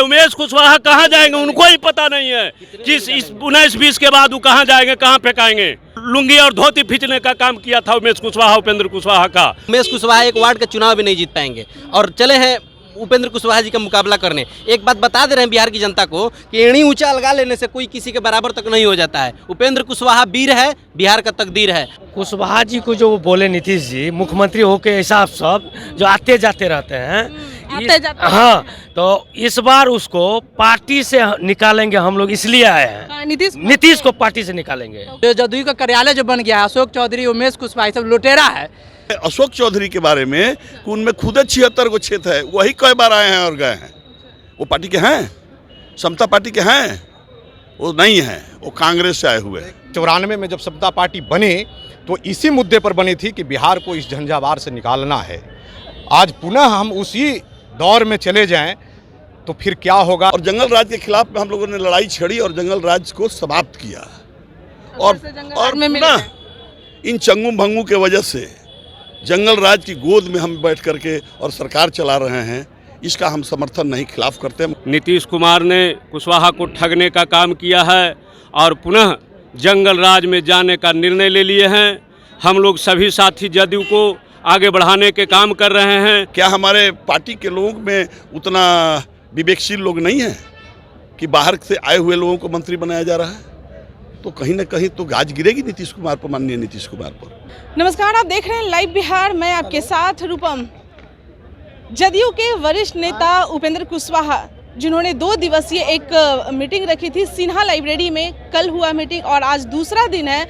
उमेश कुशवाहा कहाँ जाएंगे उनको ही पता नहीं है कि इस 19-20 के बाद वो कहाँ जाएंगे, कहाँ फेंकाएंगे। लुंगी और धोती खींचने का काम किया था उमेश कुशवाहा, उपेंद्र कुशवाहा का। उमेश कुशवाहा एक वार्ड का चुनाव भी नहीं जीत पाएंगे और चले हैं उपेंद्र कुशवाहा जी का मुकाबला करने। एक बात बता दे रहे हैं बिहार की जनता को कि एड़ी ऊंचा अलगा लेने से कोई किसी के बराबर तक नहीं हो जाता है। उपेंद्र कुशवाहा वीर है, बिहार का तकदीर है। कुशवाहा जी को जो वो बोले नीतीश जी मुख्यमंत्री होके हिसाब सब जो आते जाते रहते हैं हाँ, तो इस बार उसको पार्टी से निकालेंगे हम लोग, इसलिए आए हैं। नीतीश को पार्टी से निकालेंगे। जो जदयू का कार्यालय जो बन गया है, अशोक चौधरी, उमेश कुशवाहा सब लुटेरा है। अशोक चौधरी के बारे में उनमें खुद 76 को क्षेत्र है, वही कई बार आए हैं और गए हैं। वो पार्टी के हैं, समता पार्टी के हैं, वो नहीं है, वो कांग्रेस से आए हुए हैं। 94 में जब समता पार्टी बने तो इसी मुद्दे पर बनी थी कि बिहार को इस झंझावार से निकालना है। आज पुनः हम उसी दौर में चले जाएं तो फिर क्या होगा। और जंगल राज के खिलाफ में हम लोगों ने लड़ाई छेड़ी और जंगल राज को समाप्त किया। और पुनः इन चंगू भंगू के वजह से जंगल राज की गोद में हम बैठ करके और सरकार चला रहे हैं, इसका हम समर्थन नहीं, खिलाफ करते। नीतीश कुमार ने कुशवाहा को ठगने का काम किया है और पुनः जंगल राज में जाने का निर्णय ले लिए हैं। हम लोग सभी साथी जदयू को आगे बढ़ाने के काम कर रहे हैं। क्या हमारे पार्टी के लोगों में उतना विवेकशील लोग नहीं हैं कि बाहर से आए हुए लोगों को मंत्री बनाया जा रहा है? तो कहीं ना कहीं तो गाज गिरेगी नीतीश कुमार पर, माननीय नीतीश कुमार पर। नमस्कार, आप देख रहे हैं लाइव बिहार, मैं आपके साथ रूपम। जदयू के वरिष्ठ नेता उपेंद्र कुशवाहा जिन्होंने 2 दिवसीय एक मीटिंग रखी थी सिन्हा लाइब्रेरी में, कल हुआ मीटिंग और आज दूसरा दिन है।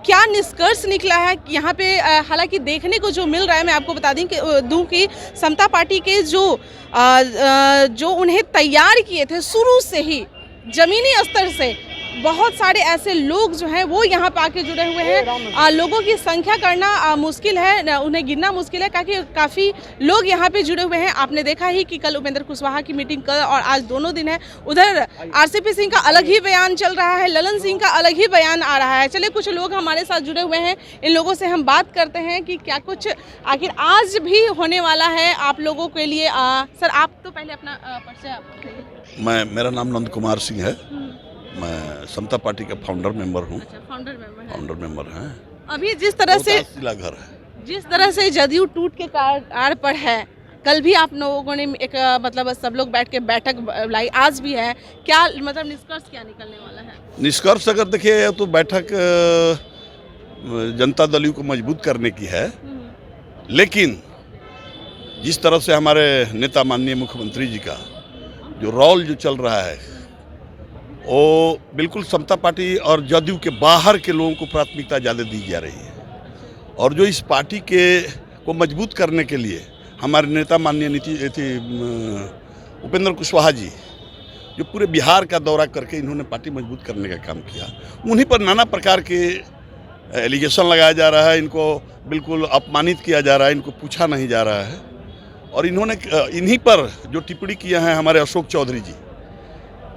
क्या निष्कर्ष निकला है यहाँ पे? हालांकि देखने को जो मिल रहा है, मैं आपको बता दूं कि समता पार्टी के जो उन्हें तैयार किए थे शुरू से ही जमीनी स्तर से बहुत सारे ऐसे लोग जो हैं वो यहाँ पे आके जुड़े हुए हैं। लोगों की संख्या करना मुश्किल है, उन्हें गिनना मुश्किल है, काफ़ी लोग यहाँ पे जुड़े हुए हैं। आपने देखा ही कि कल उपेंद्र कुशवाहा की मीटिंग कल और आज दोनों दिन है। उधर आरसीपी सिंह का अलग ही बयान चल रहा है, ललन सिंह का अलग ही बयान आ रहा है। चलिए, कुछ लोग हमारे साथ जुड़े हुए हैं, इन लोगों से हम बात करते हैं कि क्या कुछ आखिर आज भी होने वाला है आप लोगों के लिए। सर, आप तो पहले अपना परिचय। मेरा नाम नंद कुमार सिंह है, मैं समता पार्टी का फाउंडर मेंबर हूँ। फाउंडर मेंबर हैं। अभी जिस तरह से घर है, जिस तरह से जदयू टूट के कगार पर है, कल भी आप लोगों ने एक मतलब सब लोग बैठ के बैठक लाई, आज भी है, क्या मतलब निष्कर्ष क्या निकलने वाला है? निष्कर्ष अगर देखिए तो बैठक जनता दल को मजबूत करने की है, लेकिन जिस तरह से हमारे नेता माननीय मुख्यमंत्री जी का जो रोल जो चल रहा है, वो बिल्कुल समता पार्टी और जदयू के बाहर के लोगों को प्राथमिकता ज़्यादा दी जा रही है। और जो इस पार्टी के को मजबूत करने के लिए हमारे नेता माननीय उपेंद्र कुशवाहा जी जो पूरे बिहार का दौरा करके इन्होंने पार्टी मजबूत करने का काम किया, उन्हीं पर नाना प्रकार के एलिगेशन लगाया जा रहा है, इनको बिल्कुल अपमानित किया जा रहा है, इनको पूछा नहीं जा रहा है। और इन्होंने इन्हीं पर जो टिप्पणी किया है हमारे अशोक चौधरी जी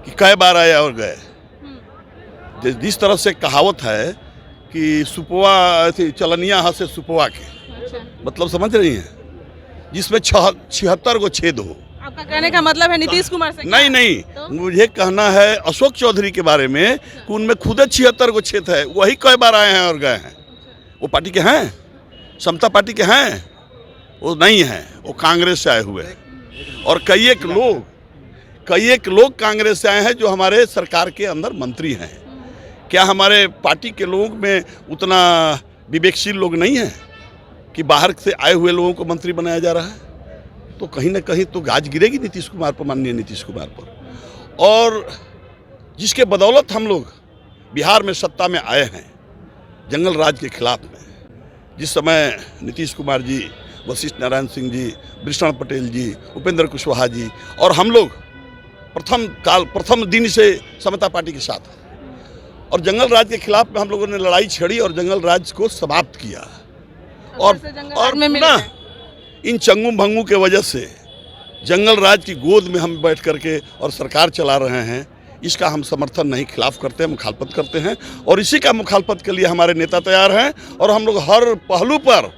कि कई बार आए और गए। जिस तरह से कहावत है कि सुपवा चलनिया हाथ से सुपवा के, मतलब समझ रही हैं, जिसमें 76 को छेद हो। आपका कहने का मतलब है नीतीश कुमार से? नहीं तो? मुझे कहना है अशोक चौधरी के बारे में कि उनमें खुद 76 को छेद है, वही कई बार आए हैं और गए हैं। वो पार्टी के हैं, समता पार्टी के हैं, वो नहीं है, वो कांग्रेस से आए हुए हैं। और कई एक लोग कांग्रेस से आए हैं जो हमारे सरकार के अंदर मंत्री हैं। क्या हमारे पार्टी के लोगों में उतना विवेकशील लोग नहीं हैं कि बाहर से आए हुए लोगों को मंत्री बनाया जा रहा है? तो कहीं ना कहीं तो गाज गिरेगी नीतीश कुमार पर, माननीय नीतीश कुमार पर। और जिसके बदौलत हम लोग बिहार में सत्ता में आए हैं जंगल राज के खिलाफ में, जिस समय नीतीश कुमार जी, वशिष्ठ नारायण सिंह जी, भूषण पटेल जी, उपेंद्र कुशवाहा जी और हम लोग प्रथम दिन से समता पार्टी के साथ और जंगल राज के खिलाफ में हम लोगों ने लड़ाई छेड़ी और जंगल राज को समाप्त किया। और पुनः इन चंगू भंगू के वजह से जंगल राज की गोद में हम बैठ करके और सरकार चला रहे हैं, इसका हम समर्थन नहीं, खिलाफ करते हैं, मुखालफत करते हैं। और इसी का मुखालफत के लिए हमारे नेता तैयार हैं और हम लोग हर पहलू पर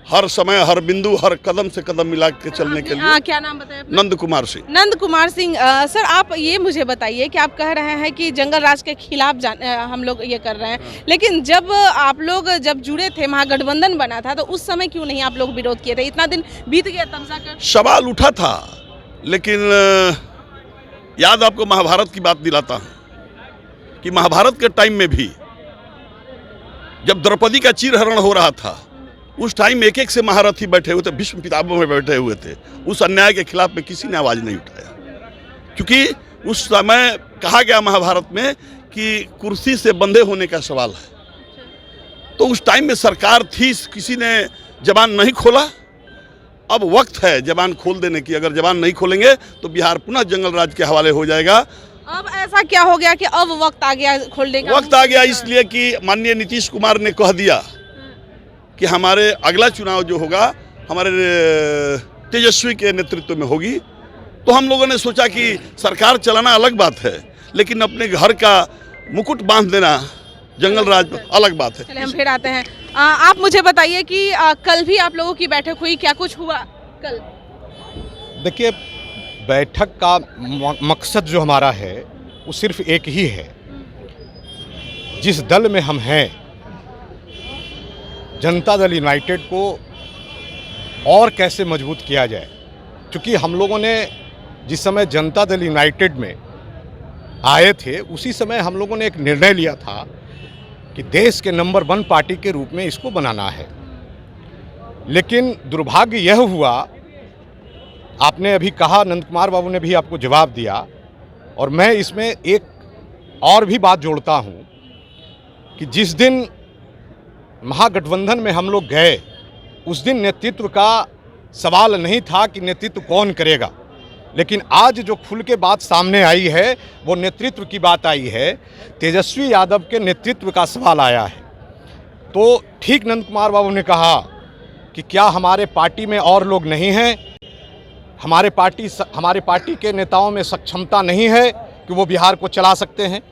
हर समय, हर बिंदु, हर कदम से कदम मिला के चलने के लिए। क्या नाम बताया आपने? नंद कुमार सिंह। नंद कुमार सिंह। सर, आप ये मुझे बताइए कि आप कह रहे हैं कि जंगल राज के खिलाफ हम लोग ये कर रहे हैं, लेकिन जब आप लोग जुड़े थे, महागठबंधन बना था, तो उस समय क्यों नहीं आप लोग विरोध किए थे? इतना दिन बीत गया तब जाकर सवाल उठा था, लेकिन याद आपको महाभारत की बात दिलाता हूँ कि महाभारत के टाइम में भी जब द्रौपदी का चीरहरण हो रहा था, उस टाइम एक एक से महारथी बैठे हुए थे, भीष्म पितामह में बैठे हुए थे। उस अन्याय के खिलाफ में किसी ने आवाज़ नहीं उठाया, क्योंकि उस समय कहा गया महाभारत में कि कुर्सी से बंधे होने का सवाल है। तो उस टाइम में सरकार थी, किसी ने जबान नहीं खोला। अब वक्त है जबान खोल देने की। अगर जबान नहीं खोलेंगे तो बिहार पुनः जंगल राज के हवाले हो जाएगा। अब ऐसा क्या हो गया कि अब वक्त आ गया खोलने का? वक्त आ गया इसलिए कि माननीय नीतीश कुमार ने कह दिया कि हमारे अगला चुनाव जो होगा हमारे तेजस्वी के नेतृत्व में होगी। तो हम लोगों ने सोचा कि सरकार चलाना अलग बात है, लेकिन अपने घर का मुकुट बांध देना जंगल राज अलग बात है। चलिए हम फिर आते हैं। आप मुझे बताइए कि कल भी आप लोगों की बैठक हुई, क्या कुछ हुआ कल? देखिए, बैठक का मकसद जो हमारा है वो सिर्फ एक ही है। जिस दल में हम हैं, जनता दल यूनाइटेड को और कैसे मजबूत किया जाए। क्योंकि हम लोगों ने जिस समय जनता दल यूनाइटेड में आए थे, उसी समय हम लोगों ने एक निर्णय लिया था कि देश के नंबर 1 पार्टी के रूप में इसको बनाना है। लेकिन दुर्भाग्य यह हुआ, आपने अभी कहा, नंद कुमार बाबू ने भी आपको जवाब दिया, और मैं इसमें एक और भी बात जोड़ता हूं कि जिस दिन महागठबंधन में हम लोग गए, उस दिन नेतृत्व का सवाल नहीं था कि नेतृत्व कौन करेगा। लेकिन आज जो खुल के बात सामने आई है वो नेतृत्व की बात आई है। तेजस्वी यादव के नेतृत्व का सवाल आया है। तो ठीक नंद कुमार बाबू ने कहा कि क्या हमारे पार्टी में और लोग नहीं हैं, हमारे पार्टी के नेताओं में सक्षमता नहीं है कि वो बिहार को चला सकते हैं।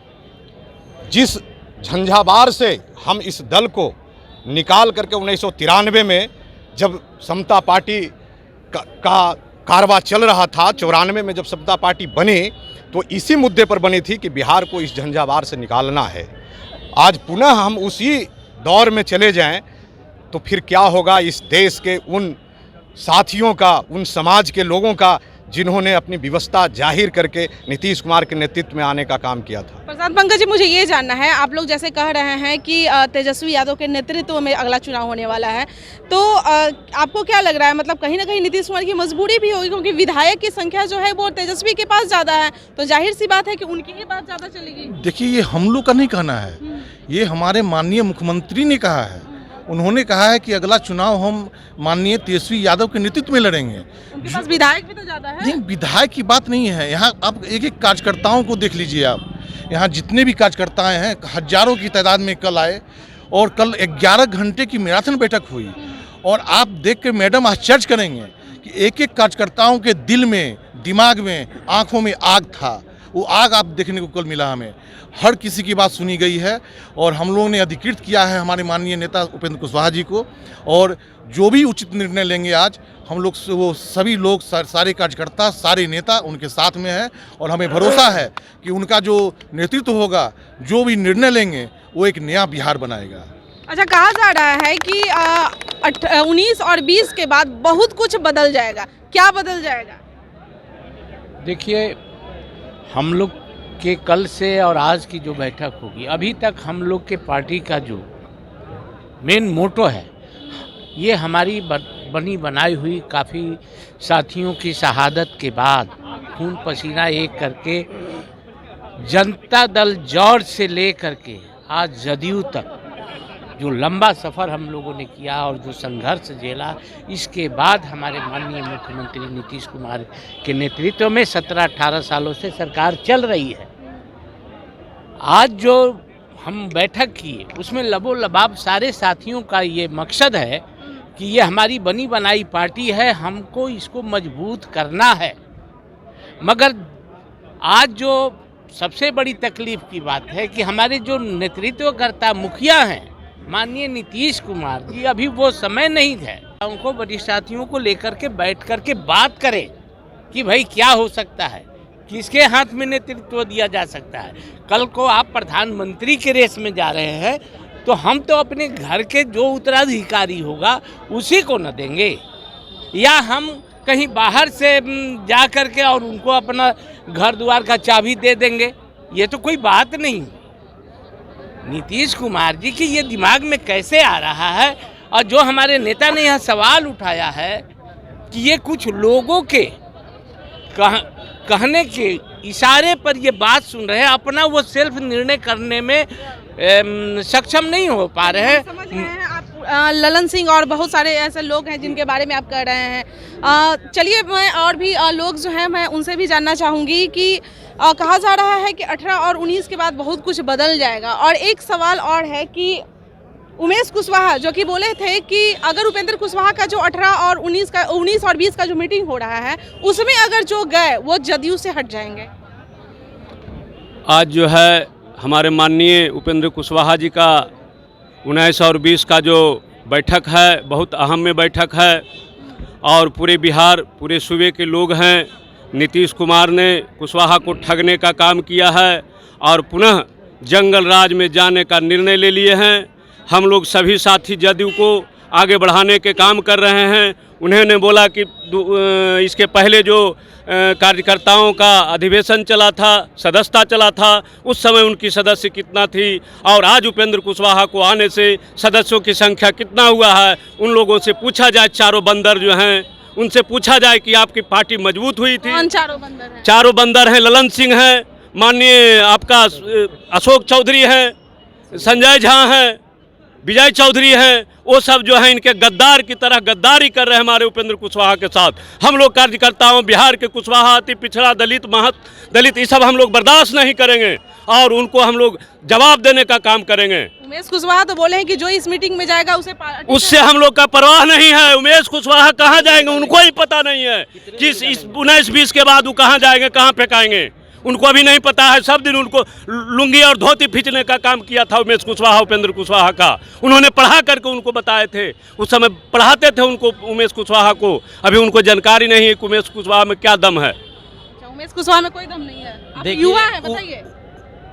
जिस झंझावार से हम इस दल को निकाल करके 1993 में जब समता पार्टी का कारवा चल रहा था, 94 में जब समता पार्टी बनी, तो इसी मुद्दे पर बनी थी कि बिहार को इस झंझावार से निकालना है। आज पुनः हम उसी दौर में चले जाएं तो फिर क्या होगा इस देश के उन साथियों का, उन समाज के लोगों का जिन्होंने अपनी व्यवस्था जाहिर करके नीतीश कुमार के नेतृत्व में आने का काम किया था। प्रसाद पंकज जी, मुझे ये जानना है, आप लोग जैसे कह रहे हैं कि तेजस्वी यादव के नेतृत्व में अगला चुनाव होने वाला है, तो आपको क्या लग रहा है, मतलब कहीं ना कहीं नीतीश कुमार की मजबूरी भी होगी, क्योंकि विधायक की संख्या जो है वो तेजस्वी के पास ज़्यादा है, तो जाहिर सी बात है कि उनकी ही बात ज़्यादा चलेगी। देखिए, ये हम लोग का नहीं कहना है, ये हमारे माननीय मुख्यमंत्री ने कहा है। उन्होंने कहा है कि अगला चुनाव हम माननीय तेजस्वी यादव के नेतृत्व में लड़ेंगे। उनके पास विधायक भी तो ज़्यादा है। नहीं, विधायक की बात नहीं है। यहाँ आप एक एक कार्यकर्ताओं को देख लीजिए। आप यहाँ जितने भी कार्यकर्ता हैं, हजारों की तादाद में कल आए, और कल 11 घंटे की मैराथन बैठक हुई। और आप देख के मैडम आश्चर्य करेंगे कि एक एक कार्यकर्ताओं के दिल में, दिमाग में, आँखों में आग था। वो आग आप देखने को कल मिला हमें। हर किसी की बात सुनी गई है, और हम लोगों ने अधिकृत किया है हमारे माननीय नेता उपेंद्र कुशवाहा जी को, और जो भी उचित निर्णय लेंगे आज हम लोग, वो सभी लोग, सारे कार्यकर्ता, सारे नेता उनके साथ में हैं, और हमें भरोसा है कि उनका जो नेतृत्व होगा, जो भी निर्णय लेंगे, वो एक नया बिहार बनाएगा। अच्छा, कहा जा रहा है कि 19 और 20 के बाद बहुत कुछ बदल जाएगा, क्या बदल जाएगा? देखिए, हम लोग के कल से और आज की जो बैठक होगी, अभी तक हम लोग के पार्टी का जो मेन मोटो है, ये हमारी बनी बनाई हुई काफ़ी साथियों की शहादत के बाद खून पसीना एक करके जनता दल जॉर्ज से ले करके आज जदयू तक जो लंबा सफ़र हम लोगों ने किया और जो संघर्ष झेला, इसके बाद हमारे माननीय मुख्यमंत्री नीतीश कुमार के नेतृत्व में 17-18 सालों से सरकार चल रही है। आज जो हम बैठक किए, उसमें लबो लबाब सारे साथियों का ये मकसद है कि ये हमारी बनी बनाई पार्टी है, हमको इसको मजबूत करना है। मगर आज जो सबसे बड़ी तकलीफ़ की बात है कि हमारे जो नेतृत्वकर्ता मुखिया हैं, माननीय नीतीश कुमार जी, अभी वो समय नहीं है उनको वरिष्ठातियों को लेकर के बैठ कर के बात करें कि भाई क्या हो सकता है, किसके हाथ में नेतृत्व दिया जा सकता है। कल को आप प्रधानमंत्री के रेस में जा रहे हैं तो हम तो अपने घर के जो उत्तराधिकारी होगा उसी को न देंगे, या हम कहीं बाहर से जा कर के और उनको अपना घर द्वार का चाबी दे देंगे। ये तो कोई बात नहीं। नीतीश कुमार जी की ये दिमाग में कैसे आ रहा है, और जो हमारे नेता ने यह सवाल उठाया है कि ये कुछ लोगों के कहने के इशारे पर ये बात सुन रहे हैं, अपना वो सेल्फ निर्णय करने में सक्षम नहीं हो पा रहे हैं। समझ रहे हैं आप ललन सिंह और बहुत सारे ऐसे लोग हैं जिनके बारे में आप कह रहे हैं। चलिए मैं और भी लोग जो हैं मैं उनसे भी जानना चाहूँगी कि कहा जा रहा है कि 18 और 19 के बाद बहुत कुछ बदल जाएगा, और एक सवाल और है कि उमेश कुशवाहा जो कि बोले थे कि अगर उपेंद्र कुशवाहा का जो 18 और 19 और 20 का जो मीटिंग हो रहा है उसमें अगर जो गए वो जदयू से हट जाएंगे। आज जो है हमारे माननीय उपेंद्र कुशवाहा जी का 19 और 20 का जो बैठक है बहुत अहम में बैठक है, और पूरे बिहार पूरे सूबे के लोग हैं। नीतीश कुमार ने कुशवाहा को ठगने का काम किया है और पुनः जंगल राज में जाने का निर्णय ले लिए हैं। हम लोग सभी साथी जदयू को आगे बढ़ाने के काम कर रहे हैं। उन्होंने बोला कि इसके पहले जो कार्यकर्ताओं का अधिवेशन चला था, सदस्यता चला था, उस समय उनकी सदस्य कितना थी और आज उपेंद्र कुशवाहा को आने से सदस्यों की संख्या कितना हुआ है, उन लोगों से पूछा जाए। चारों बंदर जो हैं उनसे पूछा जाए कि आपकी पार्टी मजबूत हुई थी। कौन चारों बंदर हैं? चारों बंदर हैं, ललन सिंह हैं, माननीय आपका अशोक चौधरी हैं, संजय झा हैं, विजय चौधरी हैं। वो सब जो है इनके गद्दार की तरह गद्दारी कर रहे हैं हमारे उपेंद्र कुशवाहा के साथ। हम लोग कार्यकर्ताओं बिहार के कुशवाहा अति पिछड़ा दलित दलित ये सब हम लोग बर्दाश्त नहीं करेंगे और उनको हम लोग जवाब देने का काम करेंगे। उमेश कुशवाहा तो बोले हैं कि जो इस मीटिंग में जाएगा उससे हम लोग का परवाह नहीं है। उमेश कुशवाहा कहाँ जाएंगे उनको ही पता नहीं है कि इस 19-20 के बाद वो कहाँ जाएंगे, कहाँ फेंकाएंगे, उनको अभी नहीं पता है। सब दिन उनको लुंगी और धोती खींचने का काम किया था उमेश कुशवाहा, उपेंद्र कुशवाहा का। उन्होंने पढ़ा करके उनको बताए थे, उस समय पढ़ाते थे उनको उमेश कुशवाहा को। अभी उनको जानकारी नहीं है कि उमेश कुशवाहा में क्या दम है। उमेश कुशवाहा में कोई दम नहीं है। आप युवा है, बताइए।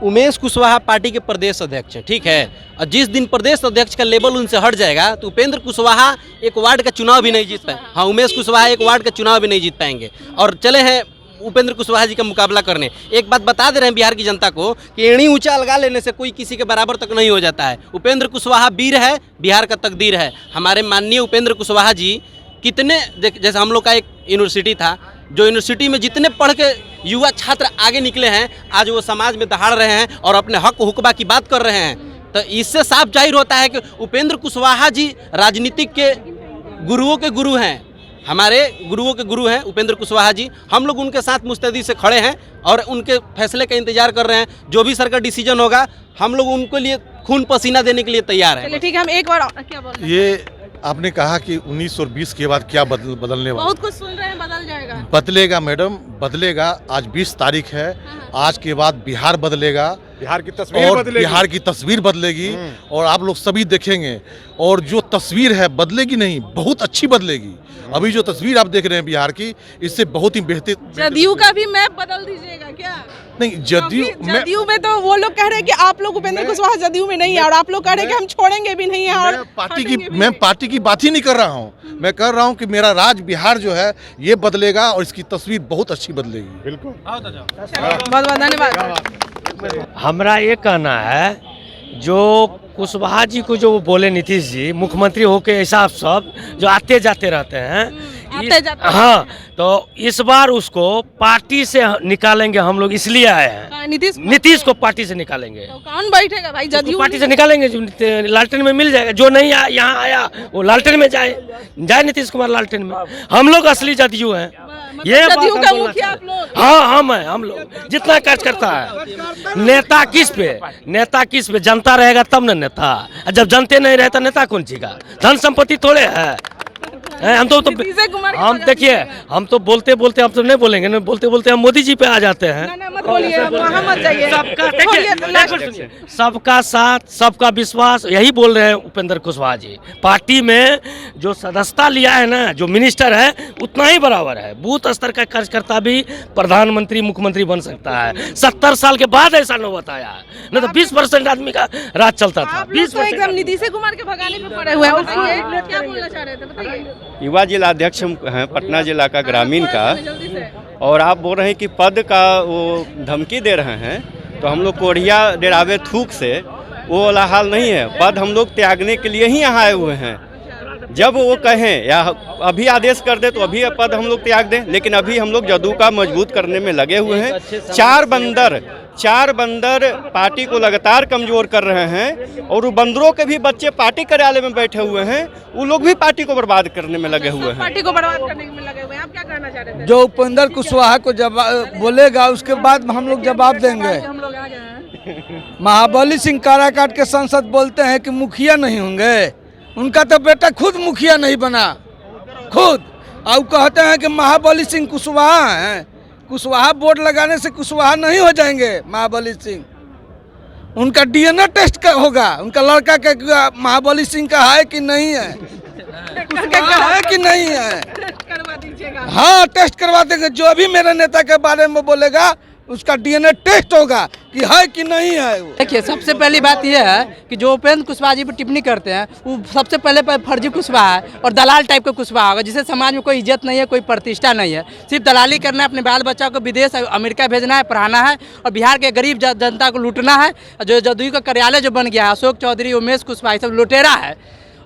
उमेश कुशवाहा पार्टी के प्रदेश अध्यक्ष हैं, ठीक है, और जिस दिन प्रदेश अध्यक्ष का लेवल उनसे हट जाएगा तो उपेंद्र कुशवाहा एक वार्ड का चुनाव भी नहीं जीत पाएंगे। हाँ, उमेश कुशवाहा एक वार्ड का चुनाव भी नहीं जीत पाएंगे और चले हैं उपेंद्र कुशवाहा जी का मुकाबला करने। एक बात बता दे रहे हैं बिहार की जनता को कि एड़ी ऊंचा लगा लेने से कोई किसी के बराबर तक नहीं हो जाता है। उपेंद्र कुशवाहा वीर है, बिहार का तकदीर है। हमारे माननीय उपेंद्र कुशवाहा जी कितने, जैसे हम लोग का एक यूनिवर्सिटी था, जो यूनिवर्सिटी में जितने पढ़ के युवा छात्र आगे निकले हैं आज वो समाज में दहाड़ रहे हैं और अपने हक हुक्बा की बात कर रहे हैं। तो इससे साफ जाहिर होता है कि उपेंद्र कुशवाहा जी राजनीतिक के गुरुओं के गुरु हैं, हमारे गुरुओं के गुरु हैं उपेंद्र कुशवाहा जी। हम लोग उनके साथ मुस्तैदी से खड़े हैं और उनके फैसले का इंतजार कर रहे हैं। जो भी सरकार डिसीजन होगा हम लोग उनके लिए खून पसीना देने के लिए तैयार हैं। चलिए ठीक है, हम एक बार क्या बोल रहे हैं? ये आपने कहा कि 19 और 20 के बाद क्या बदलने वाला? बहुत कुछ सुन रहे हैं, बदल जाएगा। बदलेगा मैडम, बदलेगा। आज 20 तारीख है, आज के बाद बिहार बदलेगा, बिहार की तस्वीर और बदलेगी। बिहार की तस्वीर बदलेगी और आप लोग सभी देखेंगे। और जो तस्वीर है बदलेगी नहीं, बहुत अच्छी बदलेगी। अभी जो तस्वीर आप देख रहे हैं बिहार की, इससे बहुत ही बेहतर। जदयू का भी मैप बदल दीजिएगा क्या? नहीं, जदयू में तो वो लोग कह रहे हैं कि आप लोग उपेंद्र कुशवाहा जदयू में नहीं है और आप लोग कह रहे हैं कि हम छोड़ेंगे भी नहीं है। और मैं पार्टी की बात ही नहीं कर रहा हूँ। मैं कर रहा हूँ कि मेरा राज बिहार जो है ये बदलेगा और इसकी तस्वीर बहुत अच्छी बदलेगी। बिल्कुल। बहुत बहुत धन्यवाद। हमारा ये कहना है जो कुशवाहा जी को जो बोले नीतीश जी मुख्यमंत्री होके हिसाब सब जो आते जाते रहते हैं हाँ, तो इस बार उसको पार्टी से निकालेंगे हम लोग, इसलिए आए हैं। नीतीश को पार्टी से निकालेंगे। तो कौन बैठेगा भाई? जदयू पार्टी से निकालेंगे, जो लालटेन में मिल जाएगा। जो नहीं यहाँ आया वो लालटेन में जाए नीतीश कुमार लालटेन में। हम लोग असली जदयू हैं। ये जदयू का मुखिया आप लोग? हाँ, हम लोग जितना कार्यकर्ता है। नेता किस पे जनता रहेगा तब ना नेता। जब जनते नहीं रहता नेता कौन चीज़? धन संपत्ति थोड़े है। हम तो हम देखिए, हम तो बोलते हम तो नहीं बोलेंगे ना, बोलते हम मोदी जी पे आ जाते हैं। मत बोलिए, वहाँ मत जाइए। सबका साथ सबका विश्वास, यही बोल रहे हैं उपेंद्र कुशवाहा जी। पार्टी में जो सदस्यता लिया है ना, जो मिनिस्टर है उतना ही बराबर है। बूथ स्तर का कार्यकर्ता भी प्रधानमंत्री मुख्यमंत्री बन सकता है। 70 साल के बाद ऐसा नौबत आया है, नहीं तो 20% आदमी का राज चलता था। 20% एकदम नीतीश कुमार के भगाने पे पड़े हुए हैं। बताइए क्या बोलना चाह रहे थे, बताइए। युवा जिला अध्यक्ष हैं पटना जिला का ग्रामीण का, और आप बोल रहे हैं कि पद का वो धमकी दे रहे हैं, तो हम लोग कोढ़िया डेरावे थूक से वो वाला हाल नहीं है। पद हम लोग त्यागने के लिए ही यहाँ आए हुए हैं। जब वो कहें या अभी आदेश कर दे तो अभी पद हम लोग त्याग दें, लेकिन अभी हम लोग जदयू का मजबूत करने में लगे हुए हैं। चार बंदर पार्टी को लगातार कमजोर कर रहे हैं, और वो बंदरों के भी बच्चे पार्टी कार्यालय में बैठे हुए हैं, वो लोग भी पार्टी को बर्बाद करने में लगे हुए हैं। पार्टी को बर्बाद करने में लगे हुए हैं। आप क्या कहना चाह रहे थे? जो उपेंद्र कुशवाहा को जवाब बोलेगा उसके बाद हम लोग जवाब देंगे। महाबली सिंह काराकाट के सांसद बोलते हैं कि मुखिया नहीं होंगे, उनका तो बेटा खुद मुखिया नहीं बना खुद, और कहते हैं कि महाबली सिंह कुशवाहा हैं। कुशवाहा बोर्ड लगाने से कुशवाहा नहीं हो जाएंगे महाबली सिंह। उनका डीएनए टेस्ट होगा, उनका लड़का का महाबली सिंह का है कि नहीं है, उसका है कि नहीं है, करवा दीजिएगा। हाँ टेस्ट करवा देंगे। जो भी मेरे नेता के बारे में बोलेगा उसका डीएनए टेस्ट होगा कि है कि नहीं है। देखिए, सबसे पहली बात यह है कि जो उपेंद्र कुशवाहा जी पर टिप्पणी करते हैं वो सबसे पहले फर्जी कुशवाहा है और दलाल टाइप का कुशवाहा होगा, जिसे समाज में कोई इज्जत नहीं है, कोई प्रतिष्ठा नहीं है। सिर्फ दलाली करना है, अपने बाल बच्चा को विदेश अमेरिका भेजना है, पढ़ाना है, और बिहार के गरीब जनता को लूटना है। जो जदयू का कार्यालय जो बन गया है, अशोक चौधरी, उमेश कुशवाहा, सब लुटेरा है।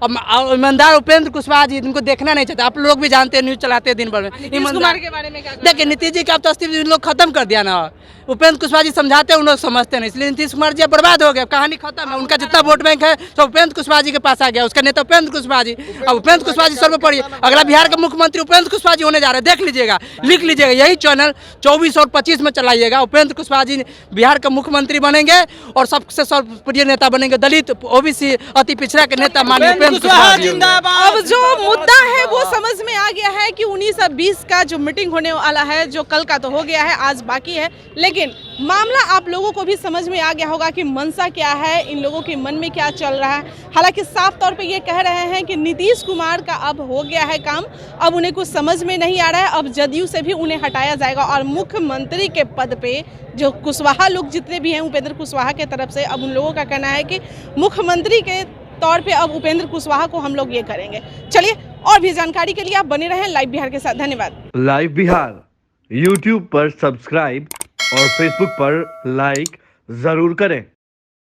और ईमानदार उपेंद्र कुशवाहा जी इनको देखना नहीं चाहते। आप लोग भी जानते हैं, न्यूज चलाते हैं दिन भर में। नीतीश कुमार के बारे में क्या? देखिए, नीतीश जी का अब तो अस्तित्व इन लोग खत्म कर दिया ना। उपेंद्र कुशवाहा जी समझाते हैं, उन लोग समझते नहीं, इसलिए नीतीश कुमार जी बर्बाद हो गया, कहानी खत्म है। उनका जितना वोट बैंक है तो उपेंद्र कुशवाहा जी के पास आ गया, उसका नेता उपेंद्र कुशवाहा जी। अब उपेंद्र कुशवाहा जी सर्वोपरि, अगला बिहार का मुख्यमंत्री उपेंद्र कुशवाहा जी होने जा रहे हैं। देख लीजिएगा, लिख लीजिएगा, यही चैनल 24 और 25 में चलाइएगा। उपेंद्र कुशवाहा जी बिहार का मुख्यमंत्री बनेंगे और सबसे सर्वप्रिय नेता बनेंगे। दलित, ओबीसी, अति पिछड़ा के नेता माननीय उपेंद्र कुशवाहा जी। अब जो मुद्दा है वो समझ में आ गया है कि 19 और 20 का जो मीटिंग होने वाला है, जो कल का तो हो गया है, आज बाकी है, लेकिन मामला आप लोगों को भी समझ में आ गया होगा कि मंशा क्या है, इन लोगों के मन में क्या चल रहा है। हालांकि साफ तौर पे ये कह रहे हैं कि नीतीश कुमार का अब हो गया है काम, अब उन्हें कुछ समझ में नहीं आ रहा है, अब जदयू से भी उन्हें हटाया जाएगा और मुख्यमंत्री के पद पे जो कुशवाहा लोग जितने भी हैं उपेंद्र कुशवाहा के तरफ से, अब उन लोगों का कहना है कि मुख्यमंत्री के तौर पे अब उपेंद्र कुशवाहा को हम लोग ये करेंगे। चलिए, और भी जानकारी के लिए आप बने रहें लाइव बिहार के साथ। धन्यवाद। लाइव बिहार यूट्यूब पर सब्सक्राइब और फेसबुक पर लाइक जरूर करें।